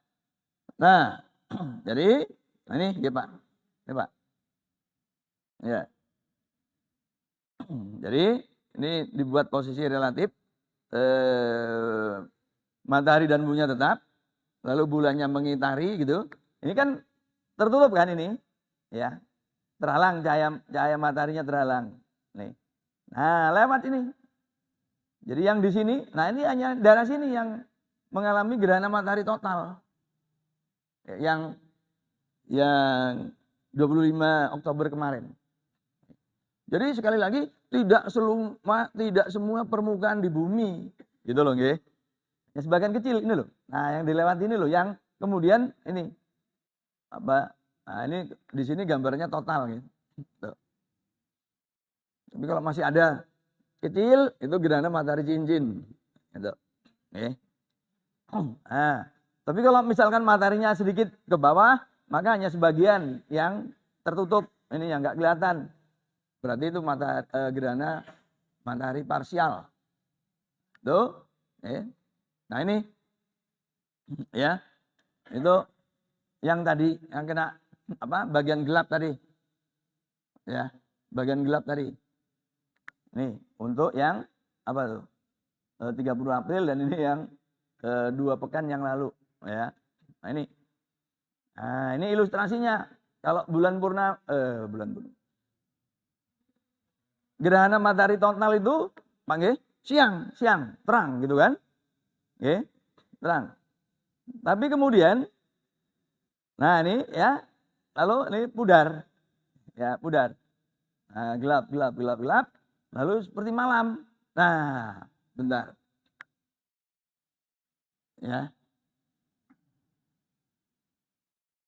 Nah, jadi ini ya Pak. Ya Pak. Ya. Jadi Ini dibuat posisi relatif, matahari dan buminya tetap, lalu bulannya mengitari gitu. Ini kan tertutup kan ini, ya, terhalang cahaya mataharinya terhalang. Nih, nah lewat ini. Jadi yang di sini, nah ini hanya daerah sini yang mengalami gerhana matahari total. Yang 25 Oktober kemarin. Jadi sekali lagi tidak semua permukaan di bumi, gitu loh, nggih. Ya sebagian kecil ini loh. Nah, yang dilewati ini loh, yang kemudian ini apa? Nah, ini di sini gambarnya total, gitu. Tapi kalau masih ada kecil, itu gerhana matahari cincin, gitu. Oke. Nah, tapi kalau misalkan mataharinya sedikit ke bawah, maka hanya sebagian yang tertutup, ini yang nggak kelihatan. Berarti itu gerhana matahari parsial. Tuh, nah ini, ya, itu yang tadi, yang kena apa? Bagian gelap tadi, ya, bagian gelap tadi. Nih, untuk yang apa tuh? 30 April dan ini yang 2 pekan yang lalu, ya. Nah ini. Nah, ini ilustrasinya. Kalau bulan purnama, gerhana matahari total itu panggil siang, terang gitu kan? Oke, terang. Tapi kemudian, nah ini ya, lalu ini pudar, ya pudar. Nah, gelap, lalu seperti malam. Nah, bentar, ya.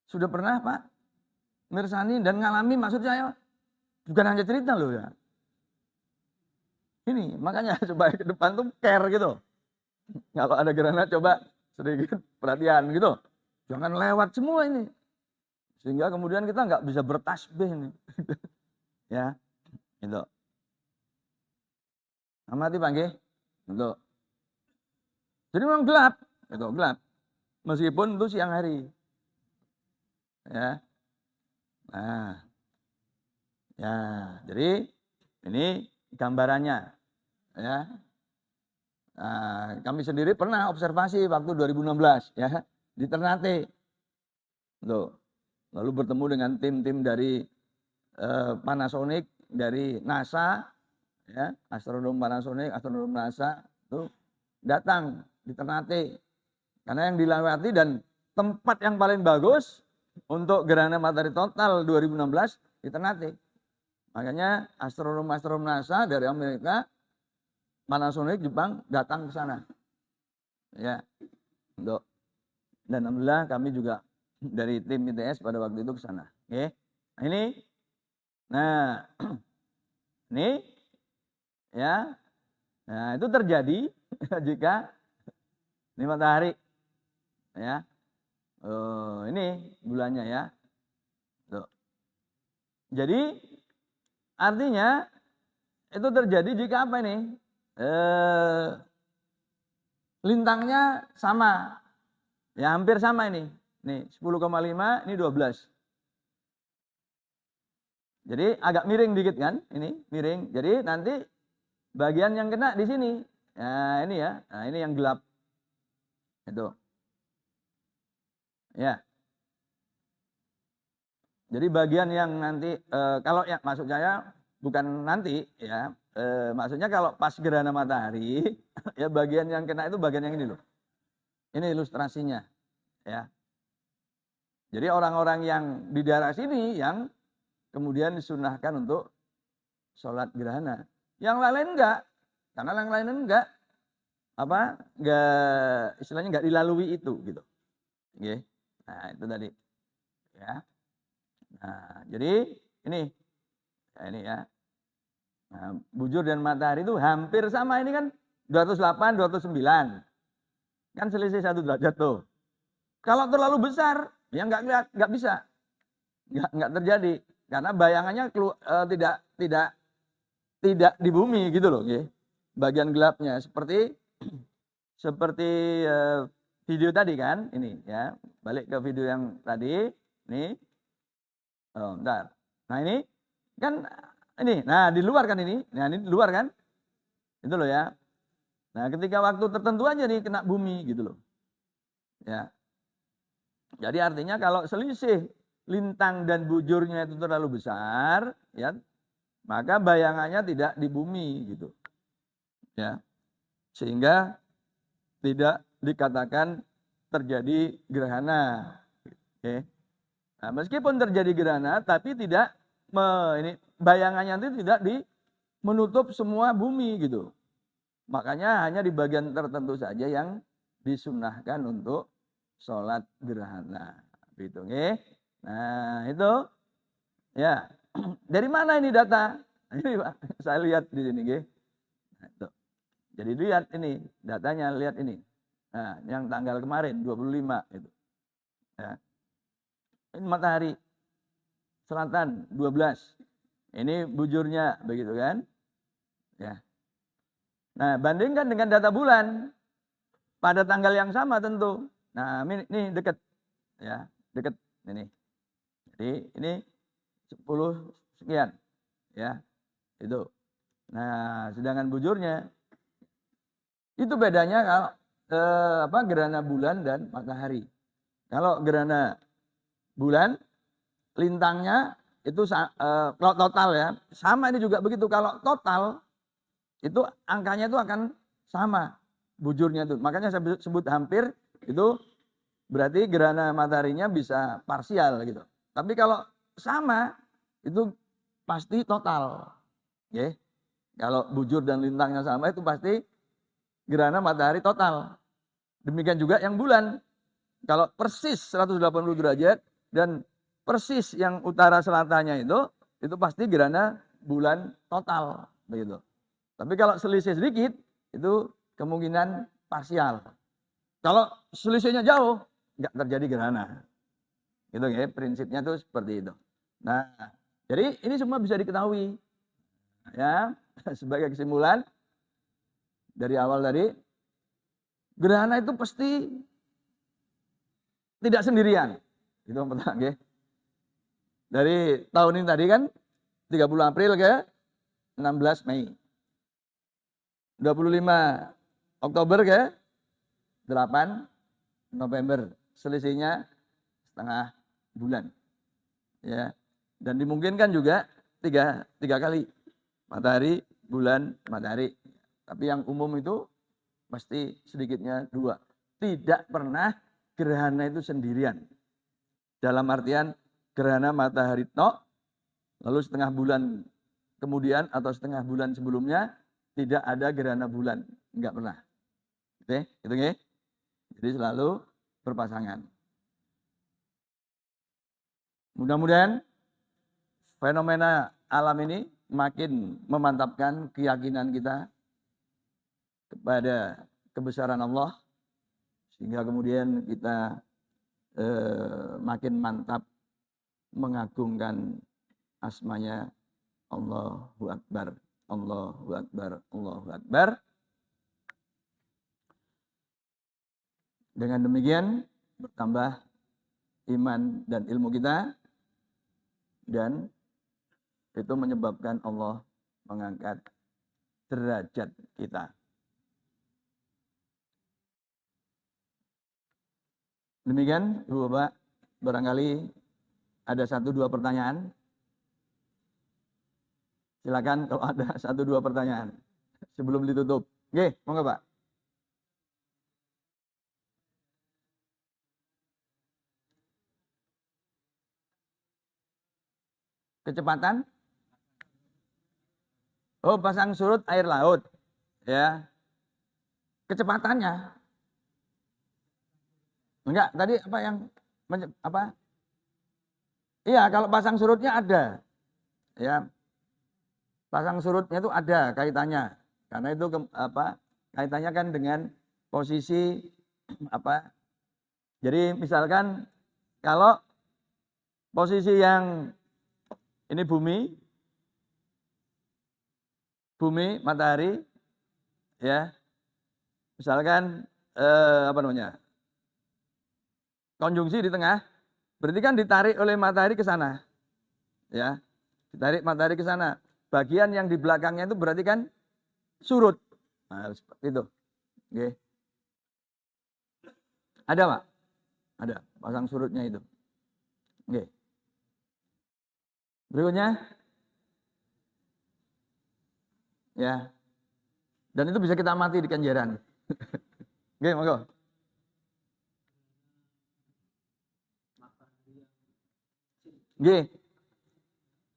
Sudah pernah Pak Mirsani dan ngalami, maksud saya bukan hanya cerita loh ya. Ini makanya coba ke depan tuh care gitu. Kalau ada gerhana coba sedikit perhatian gitu. Jangan lewat semua ini. Sehingga kemudian kita nggak bisa bertasbih nih. Ya, gitu. Amati Pak nggih. Gitu. Jadi memang gelap, gitu, gelap. Meskipun itu siang hari. Ya. Nah. Ya, jadi ini gambarannya, ya. Nah, kami sendiri pernah observasi waktu 2016 ya di Ternate. Loh. Lalu bertemu dengan tim-tim dari Panasonic, dari NASA, ya, astronom Panasonic, astronom NASA itu datang di Ternate. Karena yang dilewati dan tempat yang paling bagus untuk gerhana matahari total 2016 di Ternate. Makanya astronom NASA dari Amerika, Panasonic, Jepang datang ke sana. Ya. Untuk, dan alhamdulillah kami juga dari tim ITS pada waktu itu ke sana. Oke. Nah, ini. Nah, ini ya. Nah, itu terjadi jika ini matahari ya. Ini bulannya ya. Tuh. Jadi artinya itu terjadi jika apa ini? Lintangnya sama. Ya hampir sama ini. Nih 10,5, ini 12. Jadi agak miring dikit kan? Ini miring. Jadi nanti bagian yang kena di sini. Nah, ini ya. Nah, ini yang gelap. Itu. Ya. Jadi bagian yang nanti kalau ya maksud saya bukan nanti ya. Maksudnya kalau pas gerhana matahari ya bagian yang kena itu bagian yang ini loh. Ini ilustrasinya ya. Jadi orang-orang yang di daerah sini yang kemudian disunahkan untuk sholat gerhana. Yang lain enggak. Karena yang lain enggak istilahnya enggak dilalui itu gitu. Oke. Nah, itu tadi. Ya. Nah, jadi ini ya. Nah, bujur dan matahari itu hampir sama, ini kan 208, 209. Kan selisih 1 derajat tuh. Kalau terlalu besar, ya nggak bisa. Nggak terjadi. Karena bayangannya tidak di bumi gitu loh. Okay? Bagian gelapnya. Seperti video tadi kan. Ini ya. Balik ke video yang tadi. Ini. Oh, bentar. Nah ini kan ini. Nah di luar kan ini. Nah ini di luar kan. Itu loh ya. Nah, ketika waktu tertentu aja nih kena bumi gitu loh. Ya. Jadi artinya kalau selisih lintang dan bujurnya itu terlalu besar, ya, maka bayangannya tidak di bumi gitu. Ya. Sehingga tidak dikatakan terjadi gerhana. Oke. Nah, meskipun terjadi gerhana tapi tidak ini bayangannya itu tidak menutup semua bumi gitu. Makanya hanya di bagian tertentu saja yang disunahkan untuk sholat gerhana. Gitu, nggih. Nah, itu ya. Dari mana ini data? Ini Pak, saya lihat di sini, nggih. Nah, itu. Jadi lihat ini, datanya lihat ini. Nah, yang tanggal kemarin 25 itu. Ya. Ini matahari selatan 12. Ini bujurnya begitu kan? Ya. Nah, bandingkan dengan data bulan pada tanggal yang sama tentu. Nah, ini dekat ya, dekat ini. Jadi ini 10 sekian ya. Itu. Nah, sedangkan bujurnya itu bedanya kalau gerhana bulan dan matahari. Kalau gerhana bulan lintangnya itu kalau total ya, sama ini juga begitu. Kalau total itu angkanya itu akan sama bujurnya itu. Makanya saya sebut hampir itu berarti gerhana mataharinya bisa parsial gitu. Tapi kalau sama itu pasti total. Ya. Kalau bujur dan lintangnya sama itu pasti gerhana matahari total. Demikian juga yang bulan. Kalau persis 180 derajat dan persis yang utara selatannya itu pasti gerhana bulan total begitu. Tapi kalau selisih sedikit itu kemungkinan parsial. Kalau selisihnya jauh nggak terjadi gerhana. Gitu ya, prinsipnya tuh seperti itu. Nah, jadi ini semua bisa diketahui. Ya, sebagai kesimpulan dari awal tadi gerhana itu pasti tidak sendirian. Itu yang pertama, okay. Dari tahun ini tadi kan 30 April ke 16 Mei. 25 Oktober ke 8 November. Selisihnya setengah bulan. Ya. Dan dimungkinkan juga tiga kali. Matahari, bulan, matahari. Tapi yang umum itu pasti sedikitnya 2. Tidak pernah gerhana itu sendirian. Dalam artian gerhana matahari tok, lalu setengah bulan kemudian atau setengah bulan sebelumnya tidak ada gerhana bulan. Enggak pernah. Oke, gitu nggih. Jadi selalu berpasangan. Mudah-mudahan fenomena alam ini makin memantapkan keyakinan kita kepada kebesaran Allah, sehingga kemudian kita makin mantap mengagungkan asmanya Allahu Akbar, Allahu Akbar, Allahu Akbar. Dengan demikian bertambah iman dan ilmu kita, dan itu menyebabkan Allah mengangkat derajat kita. Demikian, Ibu Bapak, barangkali ada 1-2 pertanyaan. Silakan kalau ada 1-2 pertanyaan sebelum ditutup. Oke, monggo Pak. Kecepatan? Oh, pasang surut air laut. Ya. Kecepatannya? Enggak, tadi apa yang apa? Iya, kalau pasang surutnya ada. Ya. Pasang surutnya itu ada kaitannya. Karena itu kaitannya kan dengan posisi apa? Jadi misalkan kalau posisi yang ini bumi, matahari, ya, misalkan konjungsi di tengah, berarti kan ditarik oleh matahari ke sana, ya, ditarik matahari ke sana. Bagian yang di belakangnya itu berarti kan surut, Nah, seperti itu. Oke. Ada, Pak? Ada, pasang surutnya itu. Oke. Berikutnya, ya. Dan itu bisa kita amati di Kenjeran. Oke, monggo. Oke.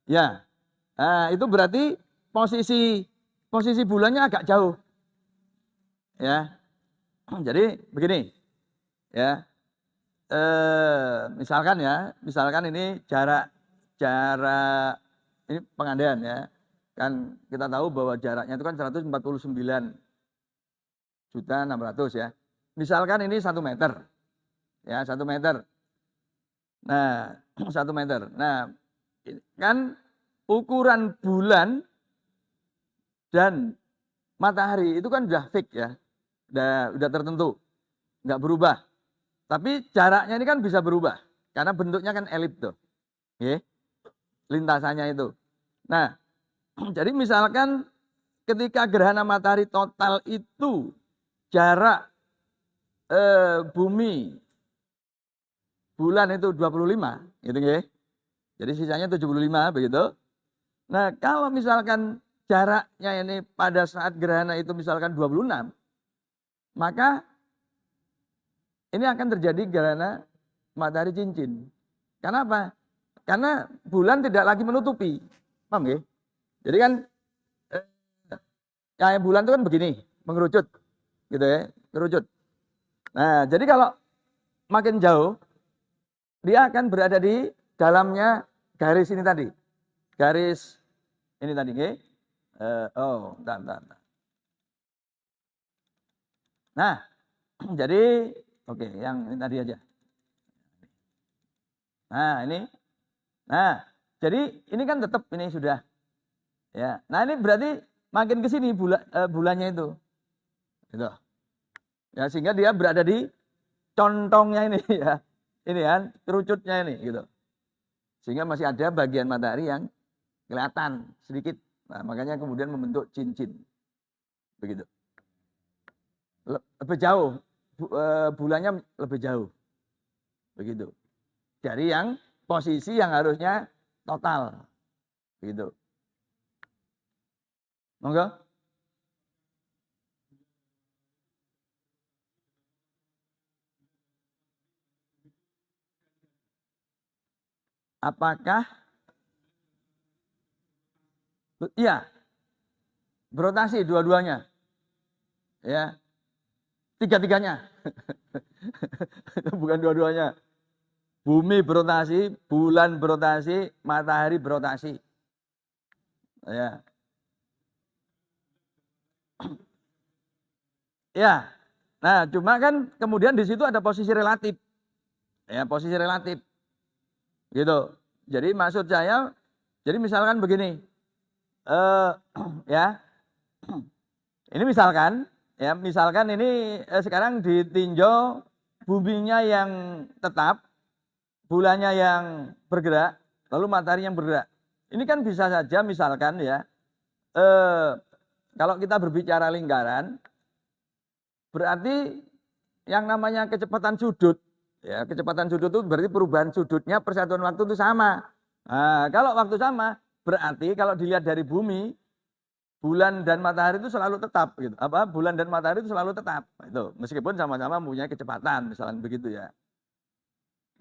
Ya. Nah, itu berarti posisi bulannya agak jauh. Ya. Jadi begini. Ya. Misalkan ini jarak ini pengandaian ya. Kan kita tahu bahwa jaraknya itu kan 149.600.000 ya. Misalkan ini 1 meter. Ya, 1 meter. Nah, 1 meter. Nah, kan ukuran bulan dan matahari itu kan sudah fix ya. Udah tertentu. Nggak berubah. Tapi jaraknya ini kan bisa berubah. Karena bentuknya kan elip tuh. Oke. Lintasannya itu. Nah, jadi misalkan ketika gerhana matahari total itu jarak bumi bulan itu 25 gitu ya. Jadi sisanya 75 begitu. Nah, kalau misalkan jaraknya ini pada saat gerhana itu misalkan 26, maka ini akan terjadi gerhana matahari cincin. Karena apa? Karena bulan tidak lagi menutupi. Paham ya? Jadi kan cahaya bulan itu kan begini, mengerucut. Gitu ya, mengerucut. Nah, jadi kalau makin jauh dia akan berada di dalamnya garis ini tadi. Garis ini tadi, nggih. Bentar. Nah, jadi oke, yang ini tadi aja. Nah, ini. Nah, jadi ini kan tetap ini sudah ya. Nah, ini berarti makin ke sini bulannya itu. Gitu. Ya, sehingga dia berada di contongnya ini ya. Ini kan kerucutnya ini gitu. Sehingga masih ada bagian matahari yang kelihatan sedikit. Nah, makanya kemudian membentuk cincin. Begitu. Lebih jauh. Bulannya lebih jauh. Begitu. Dari yang posisi yang harusnya total. Begitu. Monggo. Apakah iya berotasi dua-duanya? Ya, tiga-tiganya. Bukan dua-duanya. Bumi berotasi, bulan berotasi, matahari berotasi. Ya. Ya. Nah, cuma kan kemudian di situ ada posisi relatif. Ya, posisi relatif. Gitu. Jadi maksud saya, jadi misalkan begini. Ya. Ini misalkan ini sekarang ditinjau buminya yang tetap, bulannya yang bergerak, lalu matahari yang bergerak. Ini kan bisa saja misalkan ya, kalau kita berbicara lingkaran, berarti yang namanya kecepatan sudut, ya kecepatan sudut itu berarti perubahan sudutnya persatuan waktu itu sama. Nah, kalau waktu sama, berarti kalau dilihat dari bumi, bulan dan matahari itu selalu tetap gitu. Bulan dan matahari itu selalu tetap. Itu meskipun sama-sama mempunyai kecepatan, misalnya begitu ya.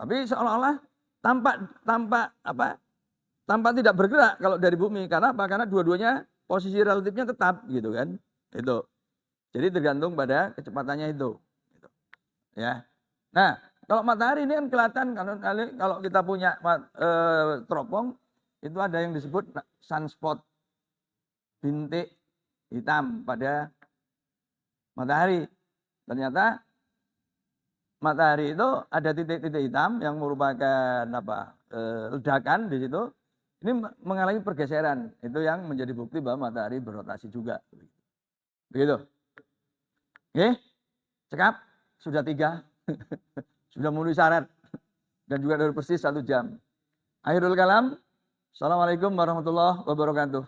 Tapi seolah-olah tanpa tidak bergerak kalau dari bumi. Karena apa? Karena dua-duanya posisi relatifnya tetap gitu kan. Itu. Jadi tergantung pada kecepatannya itu. Gitu. Ya. Nah, kalau matahari ini kan kelihatan kalau kita punya teropong itu ada yang disebut sunspot, bintik hitam pada matahari. Ternyata matahari itu ada titik-titik hitam yang merupakan ledakan di situ. Ini mengalami pergeseran. Itu yang menjadi bukti bahwa matahari berotasi juga. Begitu. Oke, cekap. Sudah 3. Sudah memenuhi syarat. Dan juga dari persis 1 jam. Akhirul kalam. Assalamualaikum warahmatullahi wabarakatuh.